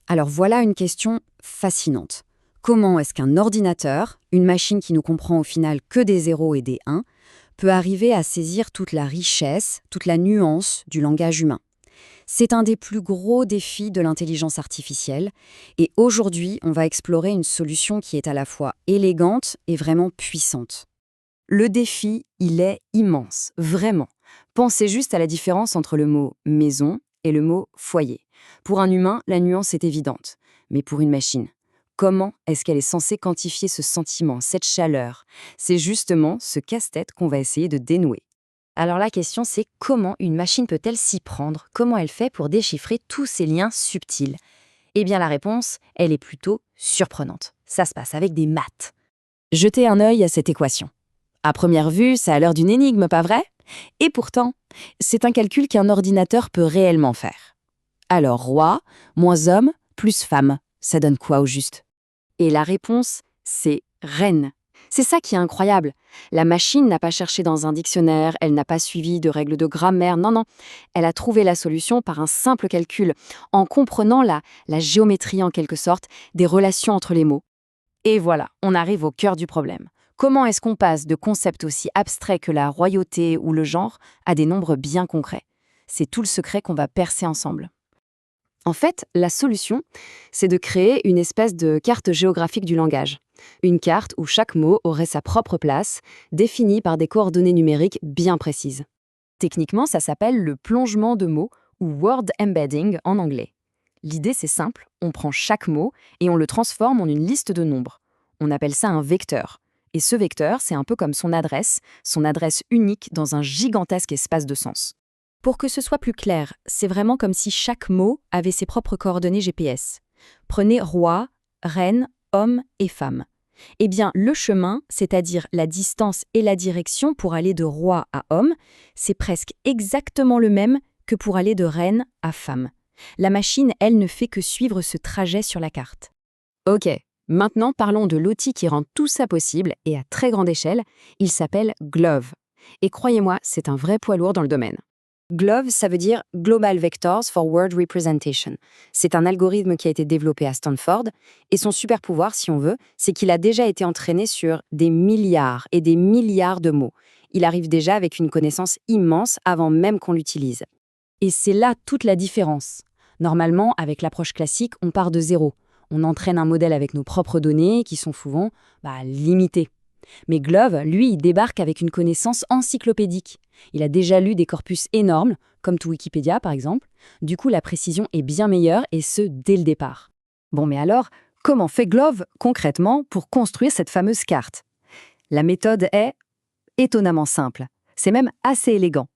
Alors voilà une question fascinante. Comment est-ce qu'un ordinateur, une machine qui ne comprend au final que des zéros et des 1, peut arriver à saisir toute la richesse, toute la nuance du langage humain? C'est un des plus gros défis de l'intelligence artificielle, et aujourd'hui, on va explorer une solution qui est à la fois élégante et vraiment puissante. Le défi, il est immense, vraiment. Pensez juste à la différence entre le mot maison et le mot foyer. Pour un humain, la nuance est évidente. Mais pour une machine, comment est-ce qu'elle est censée quantifier ce sentiment, cette chaleur? C'est justement ce casse-tête qu'on va essayer de dénouer. Alors la question c'est comment une machine peut-elle s'y prendre? Comment elle fait pour déchiffrer tous ces liens subtils? Eh bien la réponse, elle est plutôt surprenante. Ça se passe avec des maths. Jetez un œil à cette équation. À première vue, ça a l'air d'une énigme, pas vrai? Et pourtant, c'est un calcul qu'un ordinateur peut réellement faire. Alors, roi moins homme plus femme, ça donne quoi au juste? Et la réponse, c'est reine. C'est ça qui est incroyable. La machine n'a pas cherché dans un dictionnaire, elle n'a pas suivi de règles de grammaire, non. Elle a trouvé la solution par un simple calcul, en comprenant la géométrie en quelque sorte, des relations entre les mots. Et voilà, on arrive au cœur du problème. Comment est-ce qu'on passe de concepts aussi abstraits que la royauté ou le genre à des nombres bien concrets? C'est tout le secret qu'on va percer ensemble. En fait, la solution, c'est de créer une espèce de carte géographique du langage. Une carte où chaque mot aurait sa propre place, définie par des coordonnées numériques bien précises. Techniquement, ça s'appelle le plongement de mots ou word embedding en anglais. L'idée, c'est simple, on prend chaque mot et on le transforme en une liste de nombres. On appelle ça un vecteur. Et ce vecteur, c'est un peu comme son adresse unique dans un gigantesque espace de sens. Pour que ce soit plus clair, c'est vraiment comme si chaque mot avait ses propres coordonnées GPS. Prenez roi, reine, homme et femme. Eh bien, le chemin, c'est-à-dire la distance et la direction pour aller de roi à homme, c'est presque exactement le même que pour aller de reine à femme. La machine, elle, ne fait que suivre ce trajet sur la carte. Ok, maintenant parlons de l'outil qui rend tout ça possible et à très grande échelle. Il s'appelle GloVe. Et croyez-moi, c'est un vrai poids lourd dans le domaine. GloVe, ça veut dire Global Vectors for Word Representation. C'est un algorithme qui a été développé à Stanford, et son super pouvoir, si on veut, c'est qu'il a déjà été entraîné sur des milliards et des milliards de mots. Il arrive déjà avec une connaissance immense avant même qu'on l'utilise. Et c'est là toute la différence. Normalement, avec l'approche classique, on part de zéro. On entraîne un modèle avec nos propres données, qui sont souvent limitées. Mais GloVe, lui, il débarque avec une connaissance encyclopédique. Il a déjà lu des corpus énormes, comme tout Wikipédia par exemple. Du coup, la précision est bien meilleure, et ce, dès le départ. Bon, mais alors, comment fait GloVe, concrètement, pour construire cette fameuse carte? La méthode est étonnamment simple. C'est même assez élégant.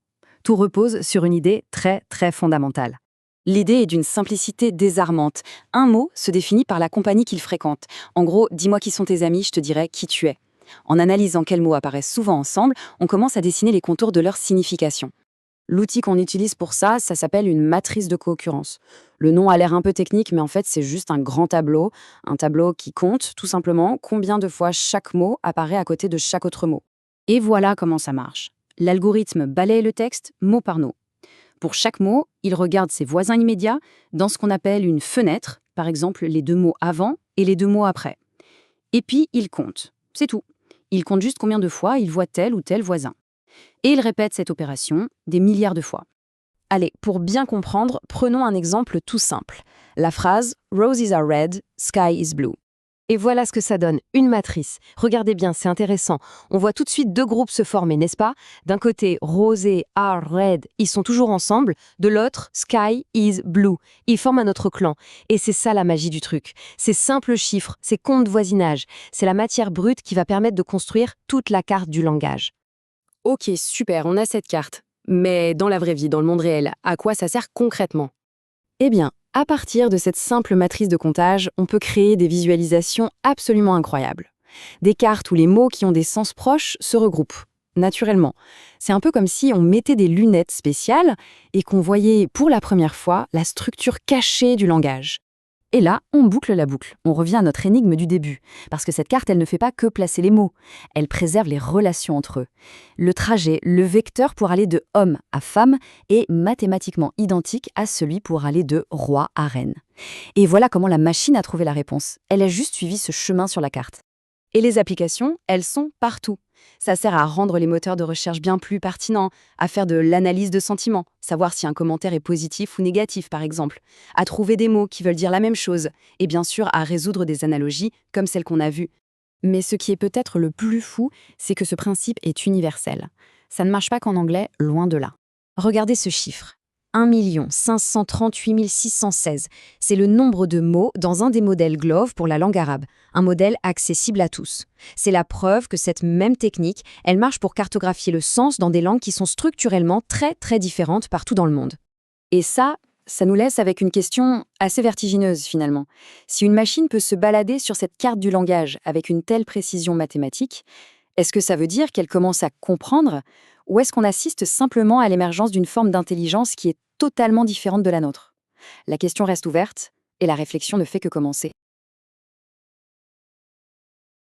Tout repose sur une idée très, très fondamentale. L'idée est d'une simplicité désarmante. Un mot se définit par la compagnie qu'il fréquente. En gros, dis-moi qui sont tes amis, je te dirai qui tu es. En analysant quels mots apparaissent souvent ensemble, on commence à dessiner les contours de leur signification. L'outil qu'on utilise pour ça s'appelle une matrice de co-occurrence. Le nom a l'air un peu technique, mais en fait, c'est juste un tableau qui compte, tout simplement, combien de fois chaque mot apparaît à côté de chaque autre mot. Et voilà comment ça marche. L'algorithme balaye le texte mot par mot. Pour chaque mot, il regarde ses voisins immédiats dans ce qu'on appelle une fenêtre, par exemple les 2 mots avant et les 2 mots après. Et puis, il compte. C'est tout. Il compte juste combien de fois il voit tel ou tel voisin. Et il répète cette opération des milliards de fois. Allez, pour bien comprendre, prenons un exemple tout simple. La phrase « Roses are red, sky is blue ». Et voilà ce que ça donne, une matrice. Regardez bien, c'est intéressant. On voit tout de suite 2 groupes se former, n'est-ce pas? D'un côté, rosé, are, red, ils sont toujours ensemble. De l'autre, sky is blue. Ils forment un autre clan. Et c'est ça la magie du truc. Ces simples chiffres, ces comptes de voisinage, c'est la matière brute qui va permettre de construire toute la carte du langage. Ok, super, on a cette carte. Mais dans la vraie vie, dans le monde réel, à quoi ça sert concrètement? Eh bien, à partir de cette simple matrice de comptage, on peut créer des visualisations absolument incroyables. Des cartes où les mots qui ont des sens proches se regroupent, naturellement. C'est un peu comme si on mettait des lunettes spéciales et qu'on voyait pour la première fois la structure cachée du langage. Et là, on boucle la boucle. On revient à notre énigme du début. Parce que cette carte, elle ne fait pas que placer les mots. Elle préserve les relations entre eux. Le trajet, le vecteur pour aller de homme à femme est mathématiquement identique à celui pour aller de roi à reine. Et voilà comment la machine a trouvé la réponse. Elle a juste suivi ce chemin sur la carte. Et les applications, elles sont partout. Ça sert à rendre les moteurs de recherche bien plus pertinents, à faire de l'analyse de sentiments, savoir si un commentaire est positif ou négatif par exemple, à trouver des mots qui veulent dire la même chose, et bien sûr à résoudre des analogies comme celles qu'on a vues. Mais ce qui est peut-être le plus fou, c'est que ce principe est universel. Ça ne marche pas qu'en anglais, loin de là. Regardez ce chiffre. 1 538 616. C'est le nombre de mots dans un des modèles GLOVE pour la langue arabe, un modèle accessible à tous. C'est la preuve que cette même technique, elle marche pour cartographier le sens dans des langues qui sont structurellement très très différentes partout dans le monde. Et ça nous laisse avec une question assez vertigineuse finalement. Si une machine peut se balader sur cette carte du langage avec une telle précision mathématique, est-ce que ça veut dire qu'elle commence à comprendre ou est-ce qu'on assiste simplement à l'émergence d'une forme d'intelligence qui est totalement différente de la nôtre? La question reste ouverte et la réflexion ne fait que commencer.